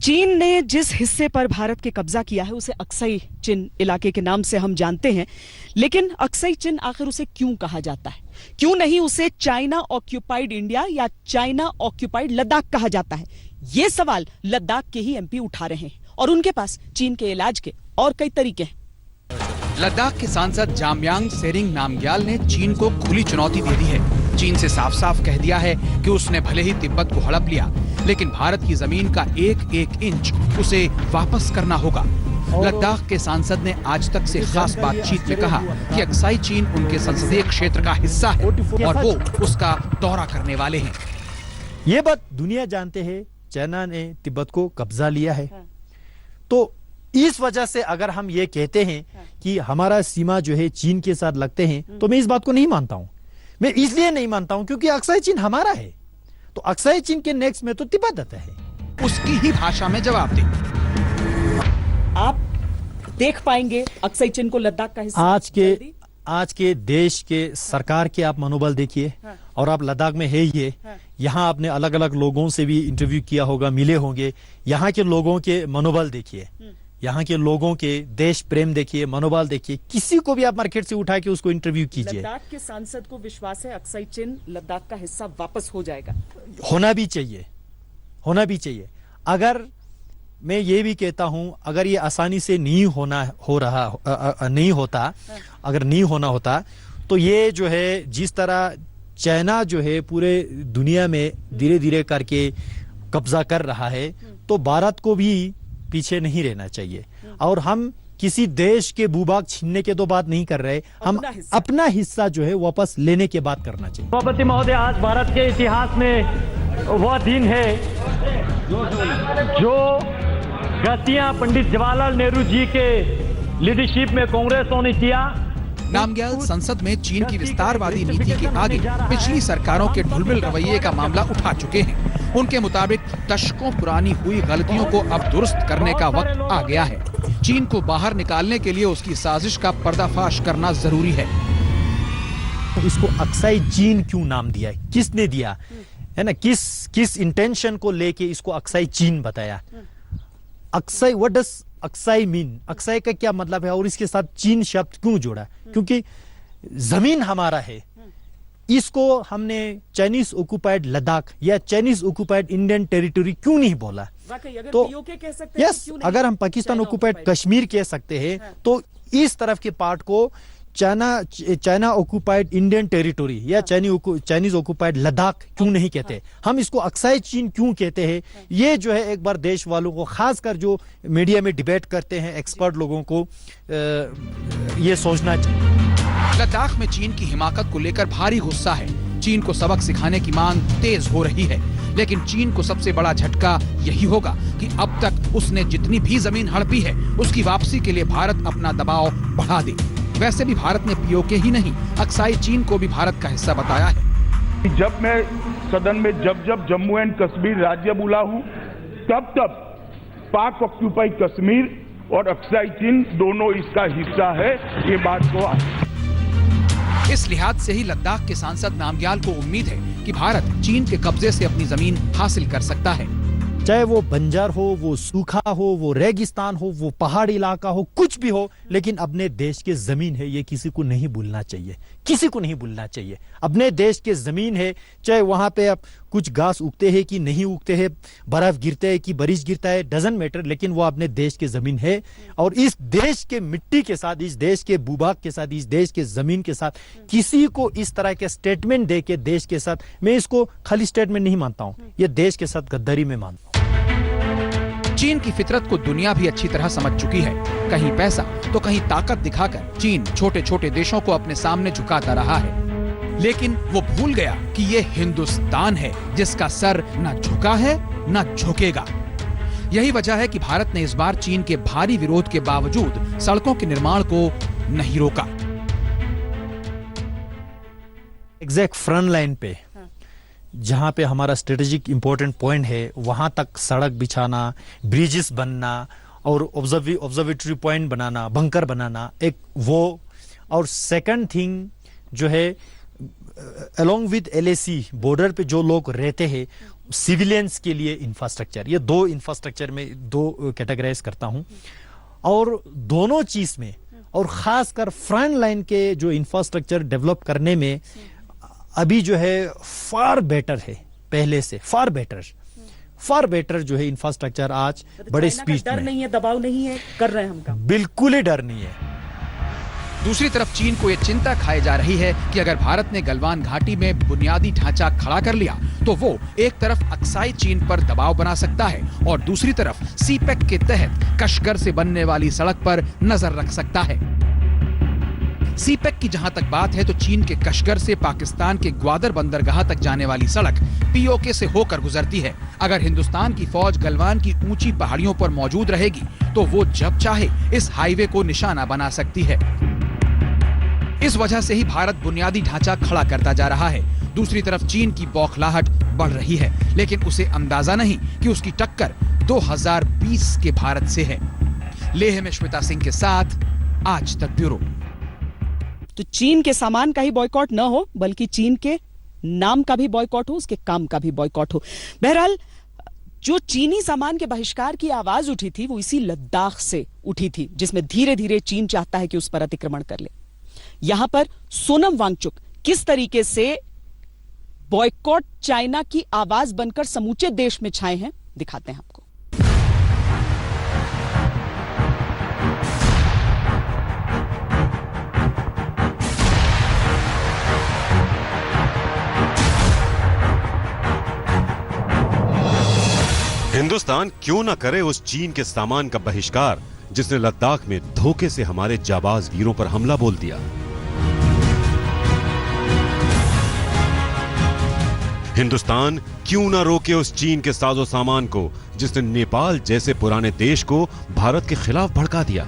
चीन ने जिस हिस्से पर भारत के कब्जा किया है उसे अक्साई चिन इलाके के नाम से हम जानते हैं, लेकिन अक्साई चिन आखिर उसे क्यों कहा जाता है? क्यों नहीं उसे चाइना ऑक्यूपाइड इंडिया या चाइना ऑक्यूपाइड लद्दाख कहा जाता है? ये सवाल लद्दाख के ही एमपी उठा रहे हैं और उनके पास चीन के इलाज के और कई तरीके हैं। लद्दाख के सांसद जामयांग सेरिंग नामग्याल ने चीन को खुली चुनौती दे दी है। चीन से साफ साफ कह दिया है कि उसने भले ही तिब्बत को हड़प लिया, लेकिन भारत की जमीन का एक एक इंच उसे वापस करना होगा। लद्दाख के सांसद ने आज तक से खास बातचीत में कहा कि अक्साई चीन उनके संसदीय क्षेत्र का हिस्सा है और वो उसका दौरा करने वाले हैं। ये बात दुनिया जानते हैं, चाइना ने तिब्बत को कब्जा लिया है। तो इस वजह से अगर हम ये कहते हैं कि हमारा सीमा जो है चीन के साथ लगते हैं, तो मैं इस बात को नहीं मानता हूं। मैं इसलिए नहीं मानता हूं क्योंकि अक्साई चीन हमारा है, तो अक्साई चीन के नेक्स्ट में तो तिब्बत आता है। उसकी ही भाषा में जवाब दे। आप देख पाएंगे अक्साई चीन को लद्दाख का हिस्सा? आज के देश के सरकार के आप मनोबल देखिए, और आप लद्दाख में है ही है। यहाँ आपने अलग अलग लोगों से भी इंटरव्यू किया होगा, मिले होंगे। यहाँ के लोगों के मनोबल देखिए, यहाँ के लोगों के देश प्रेम देखिए, मनोबल देखिए। किसी को भी आप मार्केट से उठा के उसको इंटरव्यू कीजिए। लद्दाख के सांसद को विश्वास है अक्साई चीन लद्दाख का हिस्सा वापस हो जाएगा? होना भी चाहिए, होना भी चाहिए। अगर मैं ये भी कहता हूं, अगर ये आसानी से नहीं होना होता तो ये जो है, जिस तरह चाइना जो है पूरे दुनिया में धीरे धीरे करके कब्जा कर रहा है, तो भारत को भी पीछे नहीं रहना चाहिए। और हम किसी देश के भूभाग छीनने के तो बात नहीं कर रहे, हम अपना हिस्सा जो है वापस लेने के बात करना चाहिए। सभापति महोदय, आज भारत के इतिहास में वह दिन है जो गतियां पंडित जवाहरलाल नेहरू जी के लीडरशिप में कांग्रेसों ने किया। नामग्याल संसद में चीन की विस्तारवादी नीति के आगे पिछली सरकारों के ढुलमिल रवैये का मामला उठा चुके हैं। उनके मुताबिक दशकों पुरानी हुई गलतियों को अब दुरुस्त करने का वक्त आ गया है। चीन को बाहर निकालने के लिए उसकी साजिश का पर्दाफाश करना जरूरी है। इसको अक्साई चीन क्यों नाम दिया है, किसने दिया है ना? किस इंटेंशन को लेके इसको अक्साई चीन बताया? Aksai, what does Aksai mean? Aksai का क्या मतलब है और इसके साथ चीन शब्द क्यों जोड़ा? क्योंकि जमीन हमारा है, इसको हमने चाइनीज ऑक्युपाइड लद्दाख या चाइनीज ऑक्युपाइड इंडियन टेरिटरी क्यों नहीं बोला? तो यस, अगर हम पाकिस्तान ऑक्युपाइड कश्मीर कह सकते हैं, तो इस तरफ के पार्ट को चाइना ऑक्युपाइड इंडियन टेरिटरी या चाइनीज ऑक्युपाइड लद्दाख क्यों नहीं कहते? हम इसको अक्साई चीन क्यों कहते हैं? ये जो है एक बार देश वालों को, खासकर जो मीडिया में डिबेट करते हैं एक्सपर्ट लोगों को, ये सोचना चाहिए। लद्दाख में चीन की हिमाकत को लेकर भारी गुस्सा है। चीन को सबक सिखाने की मांग तेज हो रही है, लेकिन चीन को सबसे बड़ा झटका यही होगा कि अब तक उसने जितनी भी जमीन हड़पी है, उसकी वापसी के लिए भारत अपना दबाव बढ़ा दे। वैसे भी भारत ने पीओके ही नहीं, अक्साई चीन को भी भारत का हिस्सा बताया है। जब मैं सदन में जब जम्मू एंड कश्मीर राज्य बोला हूं, तब पाक ऑक्यूपाइड कश्मीर और अक्साई चीन दोनों इसका हिस्सा है, ये बात को। इस लिहाज से ही लद्दाख के सांसद नामग्याल को उम्मीद है कि भारत चीन के कब्जे से अपनी जमीन हासिल कर सकता है। चाहे वो बंजर हो, वो सूखा हो, वो रेगिस्तान हो, वो पहाड़ी इलाका हो, कुछ भी हो, लेकिन अपने देश के जमीन है, ये किसी को नहीं भूलना चाहिए, किसी को नहीं भूलना चाहिए। अपने देश के जमीन है, चाहे वहां पे अब कुछ घास उगते हैं कि नहीं उगते हैं, बर्फ गिरते है कि बारिश गिरता है, डजंट मैटर, लेकिन वो अपने देश के जमीन है। और इस देश के मिट्टी के साथ, इस देश के भूभाग के साथ, इस देश के जमीन के साथ किसी को इस तरह के स्टेटमेंट दे के देश के साथ, मैं इसको खाली स्टेटमेंट नहीं मानता हूं, ये देश के साथ गद्दारी में मानता हूं। चीन की फितरत को दुनिया भी अच्छी तरह समझ चुकी है। कहीं पैसा तो कहीं ताकत दिखाकर चीन छोटे छोटे देशों को अपने सामने झुकाता रहा है, लेकिन वो भूल गया कि ये हिंदुस्तान है जिसका सर न झुका है न झुकेगा। यही वजह है कि भारत ने इस बार चीन के भारी विरोध के बावजूद सड़कों के निर्माण को नहीं रोका। एग्जैक्ट फ्रंट लाइन पे, जहां पे हमारा स्ट्रेटेजिक इंपॉर्टेंट पॉइंट है, वहां तक सड़क बिछाना, ब्रिजेस बनना और ऑब्जर्वेटरी पॉइंट बनाना, बंकर बनाना, एक वो। और सेकंड थिंग जो है, अलोंग विद LAC बॉर्डर पे जो लोग रहते हैं सिविलियंस के लिए इंफ्रास्ट्रक्चर, ये दो इंफ्रास्ट्रक्चर में दो कैटेगराइज करता हूं। और दोनों चीज में, और खासकर फ्रंट लाइन के जो इंफ्रास्ट्रक्चर डेवलप करने में अभी जो है फार बेटर है, पहले से फार बेटर जो है इंफ्रास्ट्रक्चर आज बड़े स्पीड में। डर नहीं है, दबाव नहीं है, कर रहे हैं हम काम। बिल्कुल ही डर नहीं है। दूसरी तरफ चीन को यह चिंता खाई जा रही है कि अगर भारत ने गलवान घाटी में बुनियादी ढांचा खड़ा कर लिया तो वो एक तरफ अक्साई चीन पर दबाव बना सकता है और दूसरी तरफ सीपेक के तहत कशगर से बनने वाली सड़क पर नजर रख सकता है। सीपेक की जहां तक बात है तो चीन के कशगर से पाकिस्तान के ग्वादर बंदरगाह तक जाने वाली सड़क पीओके से होकर गुजरती है। अगर हिंदुस्तान की फौज गलवान की ऊंची पहाड़ियों पर मौजूद रहेगी तो वो जब चाहे इस हाईवे को निशाना बना सकती है। इस वजह से ही भारत बुनियादी ढांचा खड़ा करता जा रहा है। दूसरी तरफ चीन की बौखलाहट बढ़ रही है, लेकिन उसे अंदाजा नहीं कि उसकी टक्कर 2020 के भारत से है। लेह में श्वेता सिंह के साथ आज तक ब्यूरो। तो चीन के सामान का ही बॉयकॉट न हो, बल्कि चीन के नाम का भी बॉयकॉट हो, उसके काम का भी बॉयकॉट हो। बहरहाल जो चीनी सामान के बहिष्कार की आवाज उठी थी वो इसी लद्दाख से उठी थी, जिसमें धीरे धीरे चीन चाहता है कि उस पर अतिक्रमण कर ले। यहां पर सोनम वांगचुक किस तरीके से बॉयकॉट चाइना की आवाज बनकर समूचे देश में छाए हैं, दिखाते हैं आपको। हिंदुस्तान क्यों ना करे उस चीन के सामान का बहिष्कार जिसने लद्दाख में धोखे से हमारे जाबाज वीरों पर हमला बोल दिया। हिंदुस्तान क्यों ना रोके उस चीन के साजो सामान को जिसने नेपाल जैसे पुराने देश को भारत के खिलाफ भड़का दिया।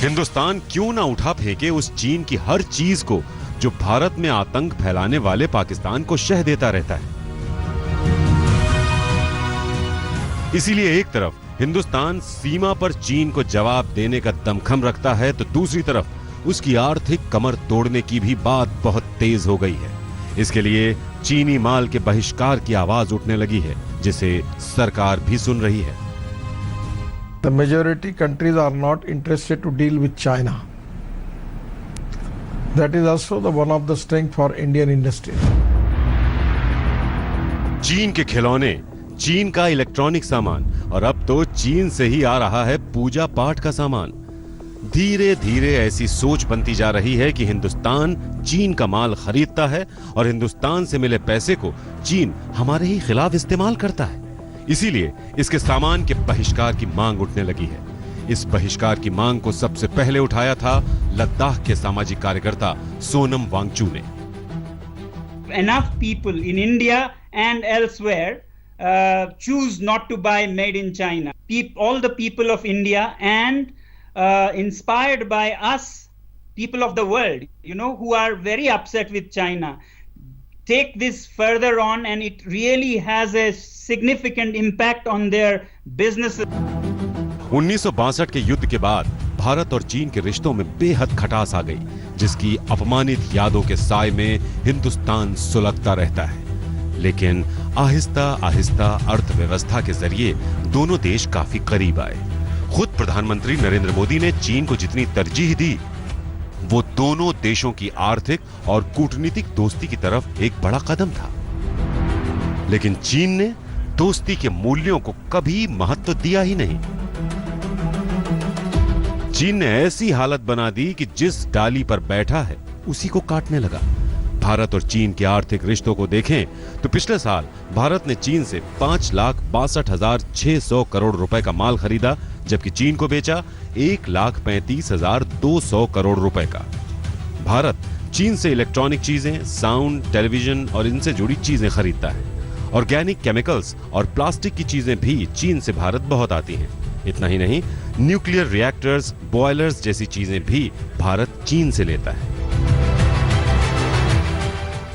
हिंदुस्तान क्यों ना उठा फेंके उस चीन की हर चीज को जो भारत में आतंक फैलाने वाले पाकिस्तान को शह देता रहता है। इसीलिए एक तरफ हिंदुस्तान सीमा पर चीन को जवाब देने का दमखम रखता है तो दूसरी तरफ उसकी आर्थिक कमर तोड़ने की भी बात बहुत तेज हो गई है। इसके लिए चीनी माल के बहिष्कार की आवाज उठने लगी है, जिसे सरकार भी सुन रही है। The majority countries are not interested to deal with China. That is also the one of the strength for Indian industry. चीन के खिलौने, चीन का इलेक्ट्रॉनिक सामान और अब तो चीन से ही आ रहा है पूजा पाठ का सामान। धीरे धीरे ऐसी सोच बनती जा रही है कि हिंदुस्तान चीन का माल खरीदता है और हिंदुस्तान से मिले पैसे को चीन हमारे ही खिलाफ इस्तेमाल करता है। इसीलिए इसके सामान के बहिष्कार की मांग उठने लगी है। इस बहिष्कार की मांग को सबसे पहले उठाया था लद्दाख के सामाजिक कार्यकर्ता सोनम वांगचू ने। Enough people in India and elsewhere choose not to buy made in China. All the people of India and inspired by us, people of the world, who are very upset with China, take this further on, and it really has a significant impact on their businesses. 1962 के युद्ध के बाद भारत और चीन के रिश्तों में बेहद खटास आ गई, जिसकी अपमानित यादों के साए में हिंदुस्तान सुलगता रहता है। लेकिन आहिस्ता आहिस्ता अर्थव्यवस्था के जरिए दोनों देश काफी करीब आए। खुद प्रधानमंत्री नरेंद्र मोदी ने चीन को जितनी तरजीह दी, वो दोनों देशों की आर्थिक और कूटनीतिक दोस्ती की तरफ एक बड़ा कदम था। लेकिन चीन ने दोस्ती के मूल्यों को कभी महत्व दिया ही नहीं। चीन ने ऐसी हालत बना दी कि जिस डाली पर बैठा है उसी को काटने लगा। भारत और चीन के आर्थिक रिश्तों को देखें तो पिछले साल भारत ने चीन से 5,62,600 करोड़ रुपए का माल खरीदा, जबकि चीन को बेचा 1,35,200 करोड़ रुपए का। भारत चीन से इलेक्ट्रॉनिक चीजें, साउंड, टेलीविजन और इनसे जुड़ी चीजें खरीदता है। ऑर्गेनिक केमिकल्स और प्लास्टिक की चीजें भी चीन से भारत बहुत आती हैं। इतना ही नहीं, न्यूक्लियर रिएक्टर्स, बॉयलर्स जैसी चीजें भी भारत चीन से लेता है।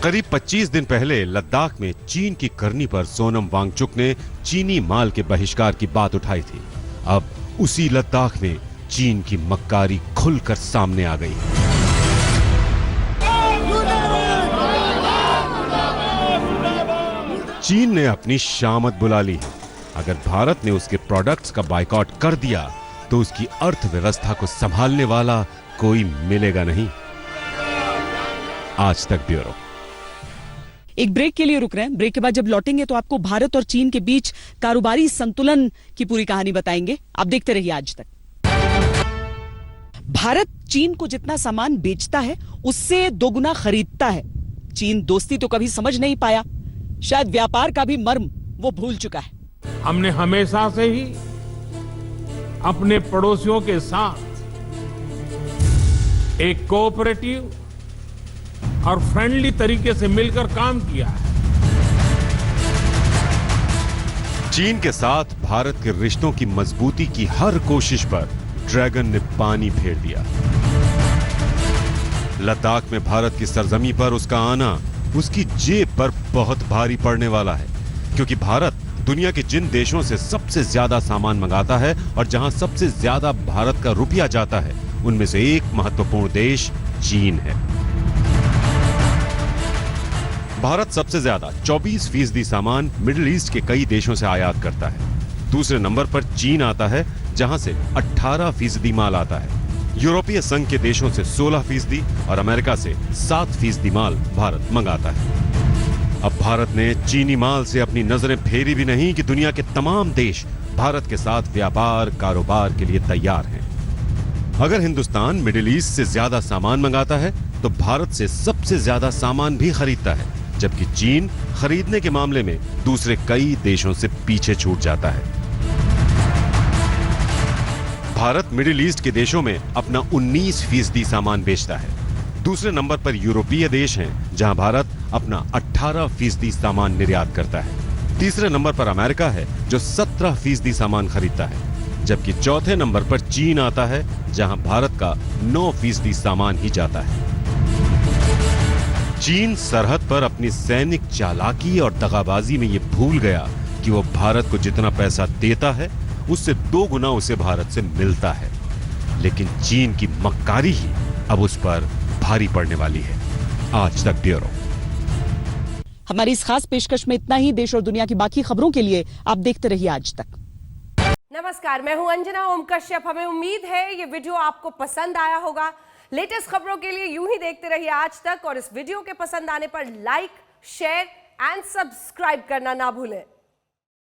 करीब 25 दिन पहले लद्दाख में चीन की करनी पर सोनम वांगचुक ने चीनी माल के बहिष्कार की बात उठाई थी। अब उसी लद्दाख में चीन की मक्कारी खुलकर सामने आ गई। चीन ने अपनी शामत बुला ली है। अगर भारत ने उसके प्रोडक्ट्स का बायकॉट कर दिया तो उसकी अर्थव्यवस्था को संभालने वाला कोई मिलेगा नहीं। आज तक ब्यूरो। एक ब्रेक के लिए रुक रहे हैं। ब्रेक के बाद जब लौटेंगे तो आपको भारत और चीन के बीच कारोबारी संतुलन की पूरी कहानी बताएंगे। आप देखते रहिए आज तक। भारत चीन को जितना सामान बेचता है उससे दोगुना खरीदता है। चीन दोस्ती तो कभी समझ नहीं पाया, शायद व्यापार का भी मर्म वो भूल चुका है। हमने हमेशा से ही अपने पड़ोसियों के साथ एक कोऑपरेटिव और फ्रेंडली तरीके से मिलकर काम किया है। चीन के साथ भारत के रिश्तों की मजबूती की हर कोशिश पर ड्रैगन ने पानी फेर दिया। लद्दाख में भारत की सरजमी पर उसका आना उसकी जेब पर बहुत भारी पड़ने वाला है, क्योंकि भारत दुनिया के जिन देशों से सबसे ज्यादा सामान मंगाता है और जहां सबसे ज्यादा भारत का रुपया जाता है, उनमें से एक महत्वपूर्ण देश चीन है। भारत सबसे ज्यादा 24% सामान मिडिल ईस्ट के कई देशों से आयात करता है। दूसरे नंबर पर चीन आता है, जहां से 18% माल आता है। यूरोपीय संघ के देशों से 16% और अमेरिका से 7% माल भारत मंगाता है। अब भारत ने चीनी माल से अपनी नजरें फेरी भी नहीं कि दुनिया के तमाम देश भारत के साथ व्यापार कारोबार के लिए तैयार हैं। अगर हिंदुस्तान मिडिल ईस्ट से ज्यादा सामान मंगाता है तो भारत से सबसे ज्यादा सामान भी खरीदता है, जबकि चीन खरीदने के मामले में दूसरे कई देशों से पीछे छूट जाता है। भारत मिडिल ईस्ट के देशों में अपना 19% सामान बेचता है। दूसरे नंबर पर यूरोपीय देश हैं, जहां भारत अपना 18% सामान निर्यात करता है। तीसरे नंबर पर अमेरिका है, जो 17% सामान खरीदता है, जबकि चौथे नंबर पर चीन आता है, जहां भारत का 9% सामान ही जाता है। चीन सरहद पर अपनी सैनिक चालाकी और दगाबाजी में यह भूल गया कि वो भारत को जितना पैसा देता है उससे 2 गुना उसे भारत से मिलता है, लेकिन चीन की मक्कारी ही अब उस पर भारी पड़ने वाली है। आज तक ब्यूरो। हमारी इस खास पेशकश में इतना ही। देश और दुनिया की बाकी खबरों के लिए आप देखते रहिए आज तक। नमस्कार, मैं हूं अंजना ओम कश्यप। हमें उम्मीद है ये वीडियो आपको पसंद आया होगा। लेटेस्ट खबरों के लिए यूं ही देखते रहिए आज तक, और इस वीडियो के पसंद आने पर लाइक, शेयर एंड सब्सक्राइब करना ना भूलें।